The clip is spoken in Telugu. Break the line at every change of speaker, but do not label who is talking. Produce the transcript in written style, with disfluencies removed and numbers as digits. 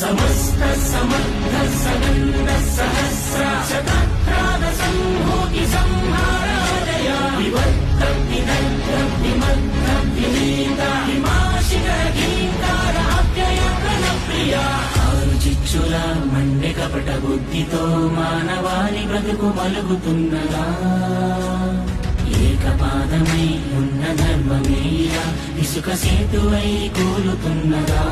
సమస్త సమర్థ సగంధ సహస్ర శతక్రాద సంభూతి సంహారాదయ వివర్త విదగ్ధ విమగ్ధ వినీత హిమాశిఖర గీంకార అవ్యయ ప్రణప్రియ ఆరు చిచ్చుల మండె కపట బుద్ధితో మానవాళి బ్రతుకు మలుగుతున్నదా ఏకపాదమై ఉన్న ధర్మమేలా ఇసుక సేతువై కూలుతున్నదా